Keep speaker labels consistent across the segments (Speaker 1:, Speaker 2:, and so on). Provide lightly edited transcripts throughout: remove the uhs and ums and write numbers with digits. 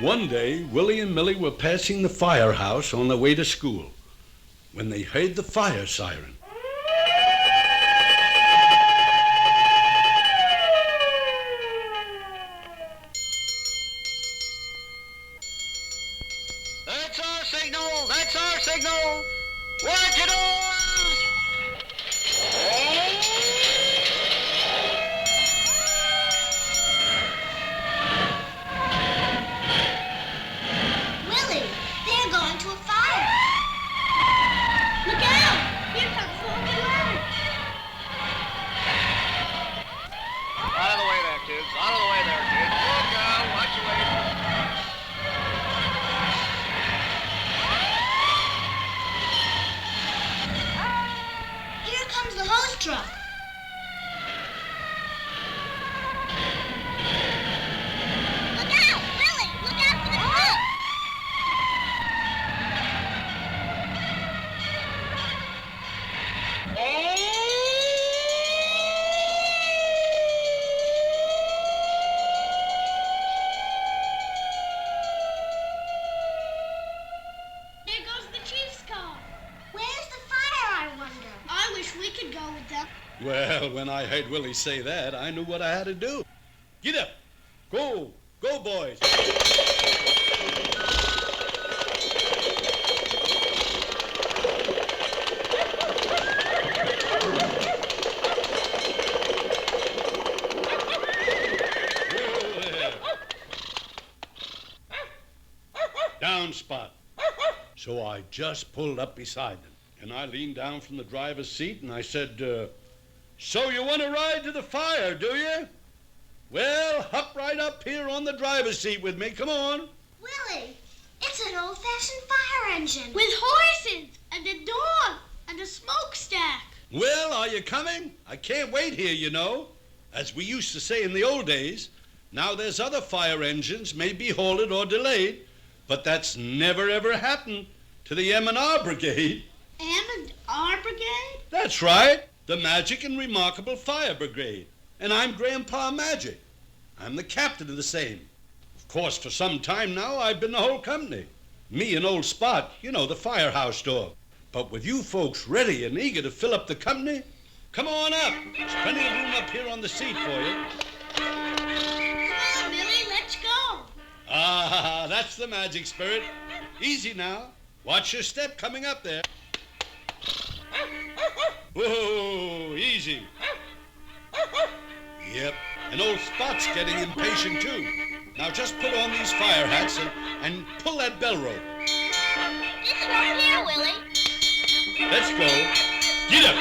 Speaker 1: One day, Willie and Millie were passing the firehouse on their way to school when they heard the fire siren.
Speaker 2: That's our signal! That's our signal! Watch your doors!
Speaker 3: Willie, they're going to a fire. Look out! Here comes the whole ladder.
Speaker 2: Out of the way there, kids. Out of the way there, kids. Look out! Watch your way.
Speaker 3: Here comes the hose truck. Look out! Willie, look out for the truck! There goes the chief's car. Where's the fire, I wonder? I wish we could go with them.
Speaker 1: Well, when I heard Willie say that, I knew what I had to do. Get up! Go! Go, boys! Whoa there. Down, Spot. So I just pulled up beside them, and I leaned down from the driver's seat, and I said, so you want to ride to the fire, do you? Well, hop right up here on the driver's seat with me. Come on.
Speaker 3: Willie, it's an old-fashioned fire engine.
Speaker 4: With horses and a dog and a smokestack.
Speaker 1: Well, are you coming? I can't wait here, you know. As we used to say in the old days, now there's other fire engines may be halted or delayed, but that's never ever happened to the M&R Brigade.
Speaker 4: M&R Brigade?
Speaker 1: That's right, the Magic and Remarkable Fire Brigade. And I'm Grandpa Magic. I'm the captain of the same. Of course, for some time now, I've been the whole company. Me and old Spot, you know, the firehouse dog. But with you folks ready and eager to fill up the company, come on up. There's plenty of room up here on the seat for you.
Speaker 4: Come on, Millie, let's go.
Speaker 1: Ah, that's the magic spirit. Easy now. Watch your step coming up there. Whoa, easy. Yep, and old Spot's getting impatient too. Now just put on these fire hats and pull that bell rope.
Speaker 3: It's right here, Willie.
Speaker 1: Let's go. Get up.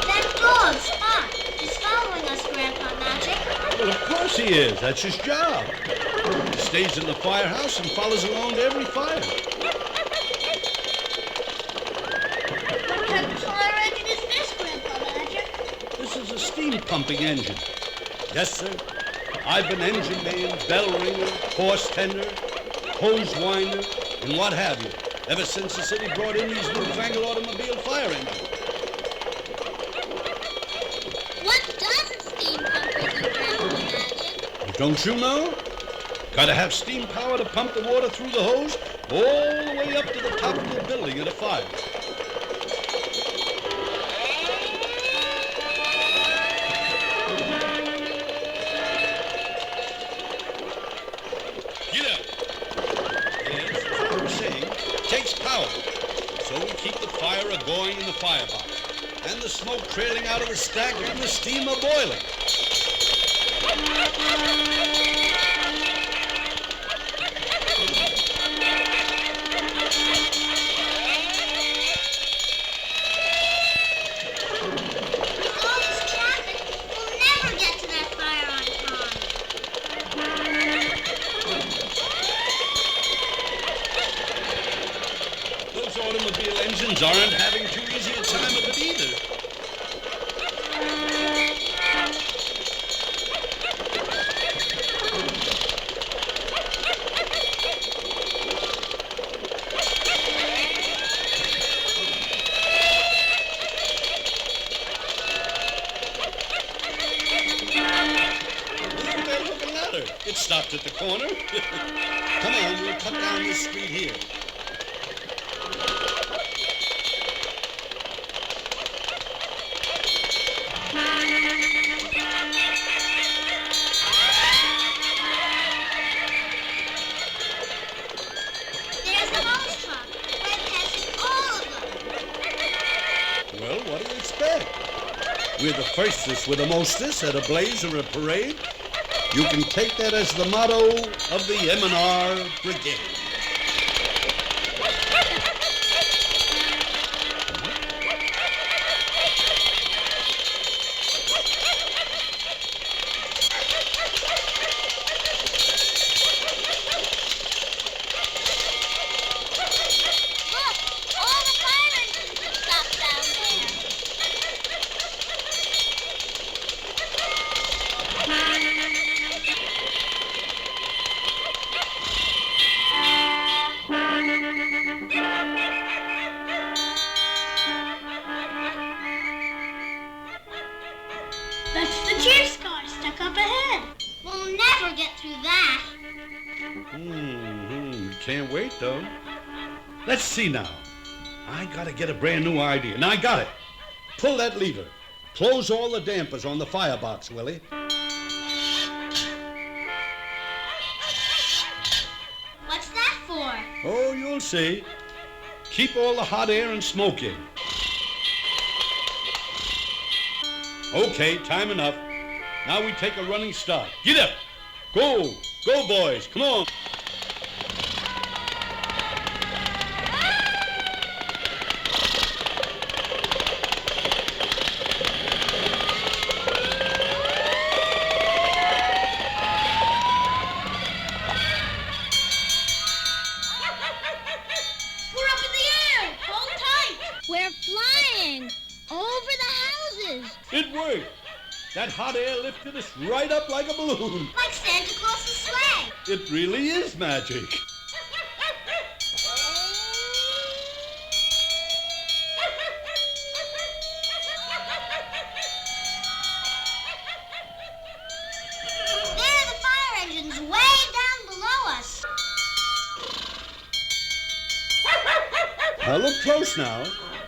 Speaker 3: That dog, Spot, is following us, Grandpa Magic.
Speaker 1: Well, of course he is. That's his job. He stays in the firehouse and follows along to every fire.
Speaker 4: What kind of fire engine is this, Grandpa Magic?
Speaker 1: This is a steam pumping engine. Yes, sir. I've been engine man, bell ringer, horse tender, hose winder, and what have you, ever since the city brought in these newfangled automobile fire engines.
Speaker 3: What does a steam pumper do, Grandpa Magic?
Speaker 1: Don't you know? Gotta have steam power to pump the water through the hose all the way up to the top of the building at a fire. Get up. Yes, as I was saying, it takes power. So we keep the fire a-going in the firebox, and the smoke trailing out of the stack and the steam a-boiling.
Speaker 3: With all this traffic, we'll never get to that fire on time.
Speaker 1: Those automobile engines aren't having too easy a time of it either. stopped at the corner. Come on, we'll cut down this street here.
Speaker 3: There's the hose truck. We're passing all of them.
Speaker 1: Well, what do you expect? We're the firstest, we're the mostest at a blaze or a parade. You can take that as the motto of the M&R Brigade.
Speaker 3: Look, all the fire engines have stopped down there.
Speaker 4: That's the chief's car stuck up ahead.
Speaker 3: We'll never get through that.
Speaker 1: Can't wait, though. Let's see now. I gotta get a brand new idea, and I got it. Pull that lever. Close all the dampers on the firebox, Willie.
Speaker 3: What's that for?
Speaker 1: Oh, you'll see. Keep all the hot air and smoke in. Okay, time enough. Now we take a running start. Get up! Go! Go, boys! Come on!
Speaker 4: We're up in the air. Hold tight.
Speaker 3: We're flying over the houses.
Speaker 1: It worked! That hot air lifted us right up like a balloon.
Speaker 3: Like Santa Claus's sleigh.
Speaker 1: It really is magic.
Speaker 3: There are the fire engines way down below us.
Speaker 1: Now look close now.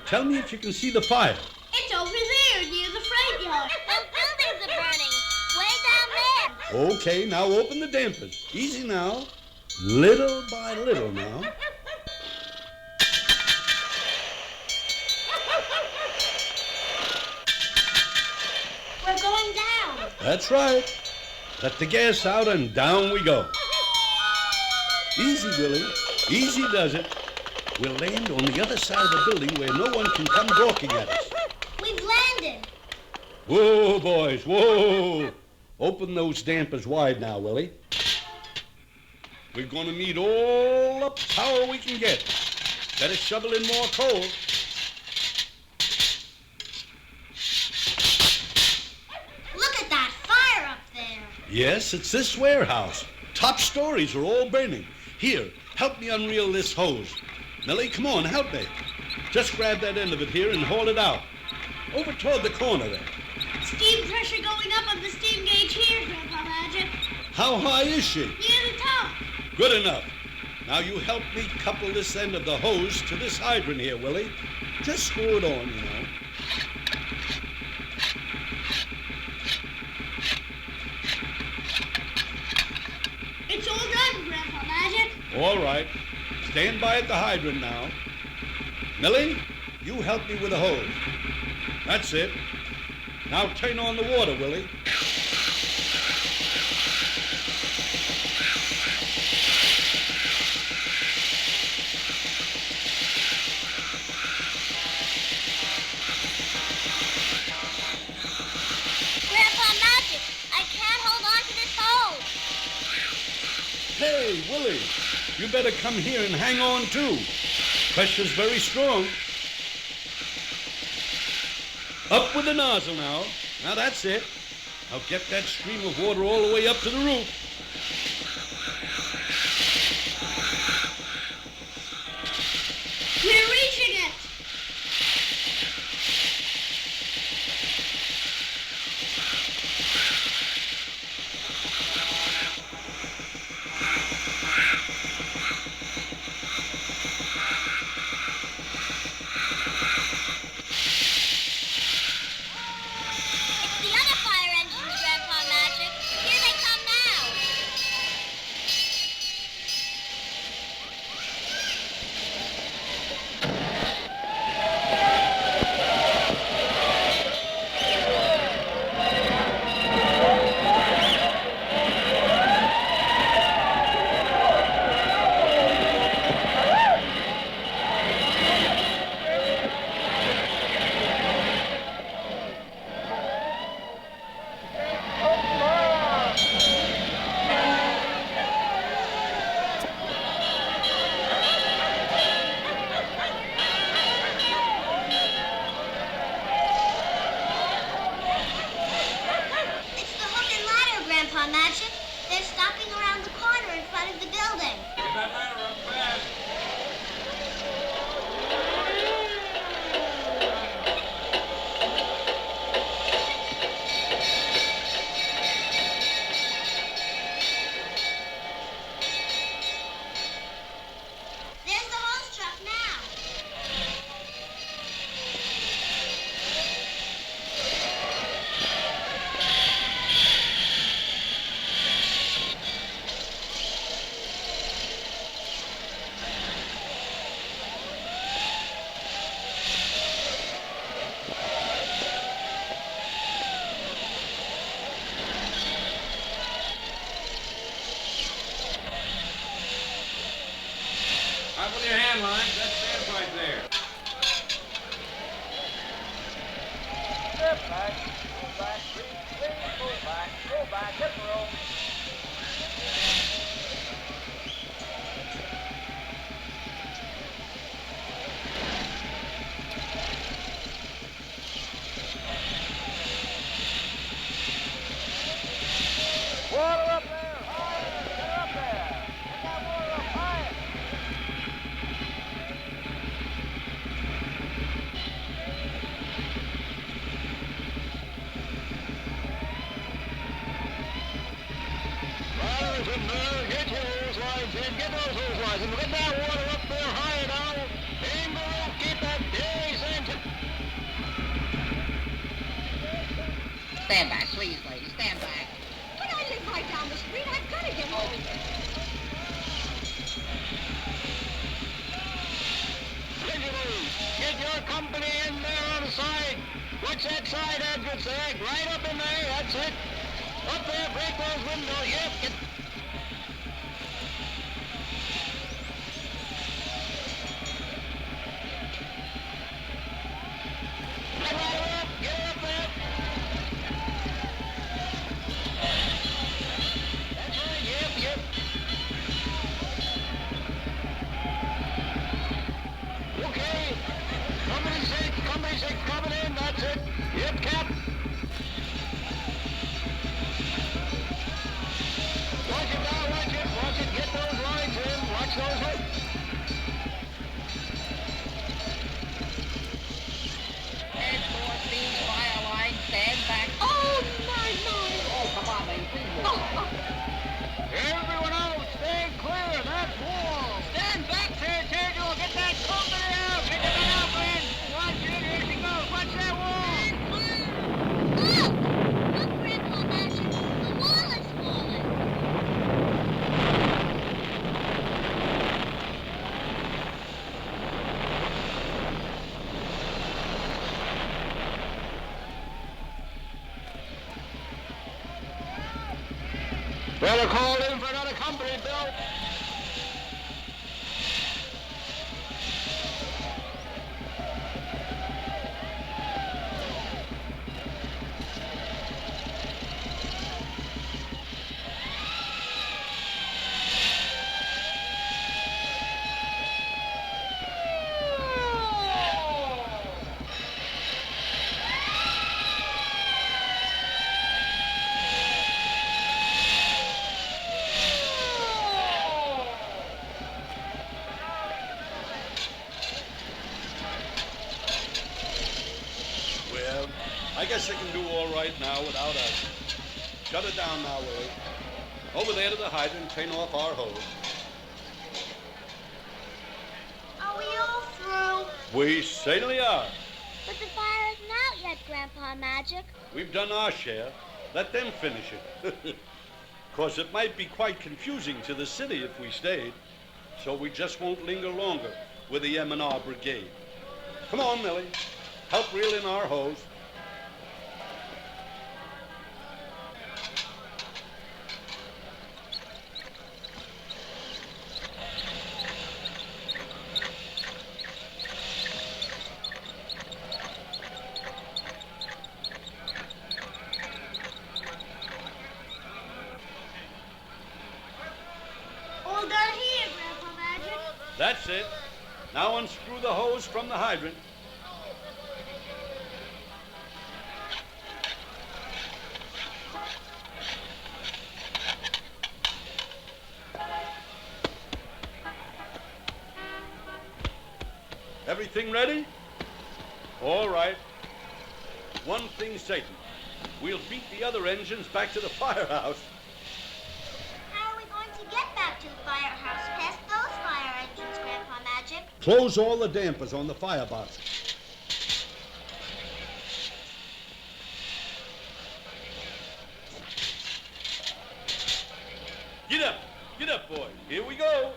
Speaker 1: Tell me if you can see the fire.
Speaker 4: It's over there near the freight yard.
Speaker 3: Those buildings are burning. Way down there.
Speaker 1: Okay, now open the dampers. Easy now. Little by little now.
Speaker 3: We're going down.
Speaker 1: That's right. Let the gas out and down we go. Easy, Willie. Easy does it. We'll land on the other side of the building where no one can come gawking at us.
Speaker 3: We've landed.
Speaker 1: Whoa, boys, whoa. Open those dampers wide now, Willie. We're going to need all the power we can get. Better shovel in more coal.
Speaker 3: Look at that fire up there.
Speaker 1: Yes, it's this warehouse. Top stories are all burning. Here, help me unreel this hose. Millie, come on, help me. Just grab that end of it here and haul it out. Over toward the corner there.
Speaker 4: Steam pressure going up on the steam gauge here, Grandpa Magic.
Speaker 1: How high is she?
Speaker 4: Near the top.
Speaker 1: Good enough. Now you help me couple this end of the hose to this hydrant here, Willie. Just screw it on, you know.
Speaker 4: It's all done, Grandpa Magic.
Speaker 1: All right. Stand by at the hydrant now. Millie, you help me with the hose. That's it. Now turn on the water, Willie.
Speaker 3: Grandpa Magic, I can't hold on to this hose.
Speaker 1: Hey, Willie, you better come here and hang on too. Pressure's very strong. Up with the nozzle now. Now that's it. Now get that stream of water all the way up to the roof.
Speaker 4: We're reaching it.
Speaker 2: Step back. Move back, please. Move back. Go back. Hit the road. Water up there! Higher! Get up there! Get that water up higher! Riders in there, get your hose lines in, get those hose lines in, get that water up there higher now. Aim the roof, keep that days engine.
Speaker 5: Stand back, please, lady, stand back.
Speaker 4: But I live right down the street. I've got to get over there.
Speaker 2: Engineers, get your company in there on the side. Watch that side entrance there, right up in there, that's it. Up there, break those windows, yep, get... Get right up, get up there. That's right, yep. Okay. Company six coming in, that's it. Yep, Cap. Watch it now, watch it. Get those lines in, watch those lines.
Speaker 5: Head towards these fire lines, stand back.
Speaker 4: Oh, my.
Speaker 5: Oh, come on, lady, please.
Speaker 2: Everyone out, stay clear of that wall. Stand back there, Ted, get that company out. Get the man out, man. Watch it, here she goes. Watch that wall.
Speaker 3: Look, Grandpa Magic. The wall is falling.
Speaker 2: Better call in for another company, Bill.
Speaker 1: Well, I guess they can do all right now without us. Shut it down now, Willie. Over there to the hydrant, train off our hose.
Speaker 3: Are we all through?
Speaker 1: We certainly are.
Speaker 3: But the fire isn't out yet, Grandpa Magic.
Speaker 1: We've done our share. Let them finish it. Of course, it might be quite confusing to the city if we stayed, so we just won't linger longer with the M&R Brigade. Come on, Millie. Help reel in our hose.
Speaker 3: All done here, Grandpa Magic.
Speaker 1: That's it. Now unscrew the hose from the hydrant. Everything ready? All right. One thing's certain. We'll beat the other engines back to the firehouse.
Speaker 3: How are we going to get back to the firehouse past those fire engines, Grandpa Magic?
Speaker 1: Close all the dampers on the firebox. Get up, boy. Here we go.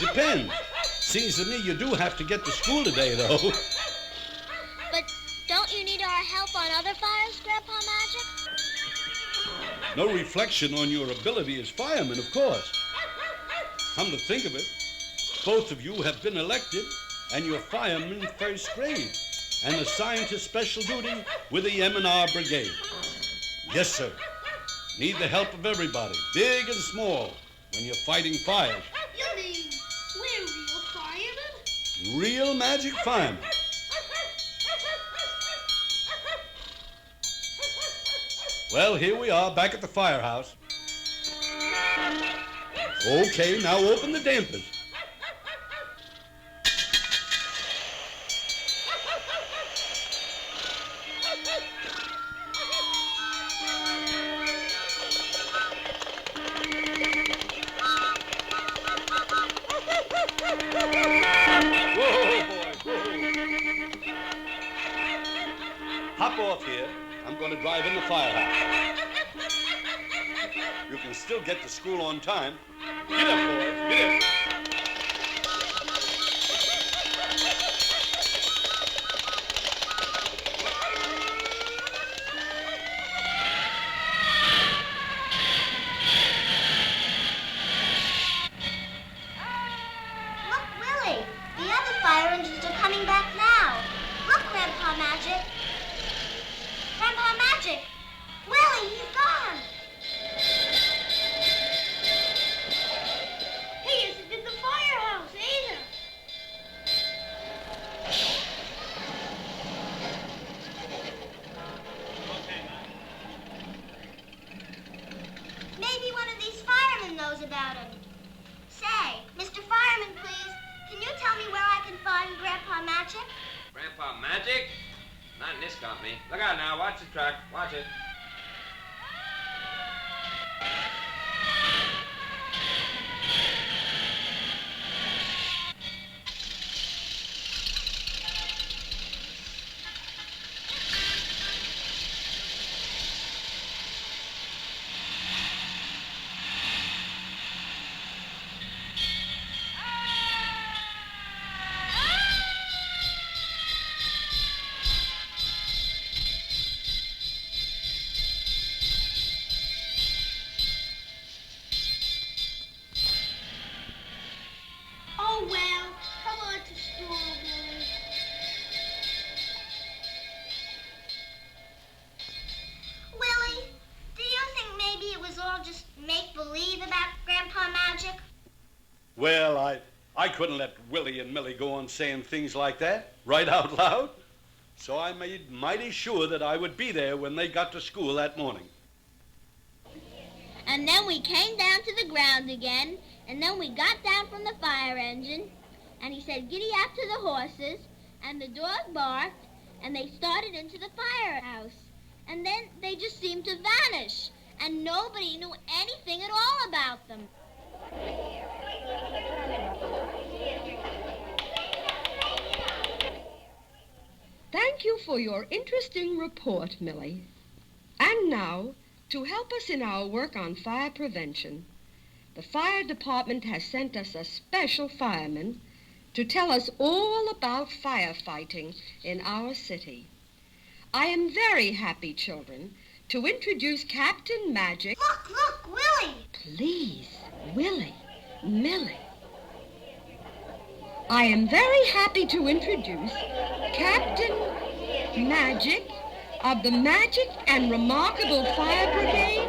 Speaker 1: depends. Seems to me you do have to get to school today, though.
Speaker 3: But don't you need our help on other fires, Grandpa Magic?
Speaker 1: No reflection on your ability as fireman, of course. Come to think of it, both of you have been elected, and you're firemen first grade, and assigned to special duty with the M&R Brigade. Yes, sir. Need the help of everybody, big and small, when you're fighting fires.
Speaker 4: You mean we're real firemen?
Speaker 1: Real magic firemen. Well, here we are, back at the firehouse. Okay, now open the dampers. Hop off here. I'm going to drive in the firehouse. You can still get to school on time. Get up, boys. Get up.
Speaker 3: Look, Willie. The other fire engines are coming back now. Look, Grandpa Magic. Grandpa Magic. Willie, he's gone.
Speaker 4: He isn't in the firehouse either.
Speaker 3: Maybe one of these firemen knows about him. Say, Mr. Fireman, please, can you tell me where I can find Grandpa Magic?
Speaker 6: Grandpa Magic? Not in this company. Look out now. Watch the truck. Watch it.
Speaker 4: Oh, well, come on to school, Willie.
Speaker 3: Willie, do you think maybe it was all just make-believe about Grandpa Magic?
Speaker 1: Well, I couldn't let Willie and Millie go on saying things like that right out loud. So I made mighty sure that I would be there when they got to school that morning.
Speaker 3: And then we came down to the ground again, and then we got down from the fire engine, and he said, "Giddy up to the horses," and the dog barked, and they started into the firehouse. And then they just seemed to vanish, and nobody knew anything at all about them.
Speaker 7: Thank you for your interesting report, Millie. And now, to help us in our work on fire prevention, the fire department has sent us a special fireman to tell us all about firefighting in our city. I am very happy, children, to introduce Captain Magic.
Speaker 3: Look, Willie!
Speaker 7: Please, Willie, Millie. I am very happy to introduce Captain Magic of the Magic and Remarkable Fire Brigade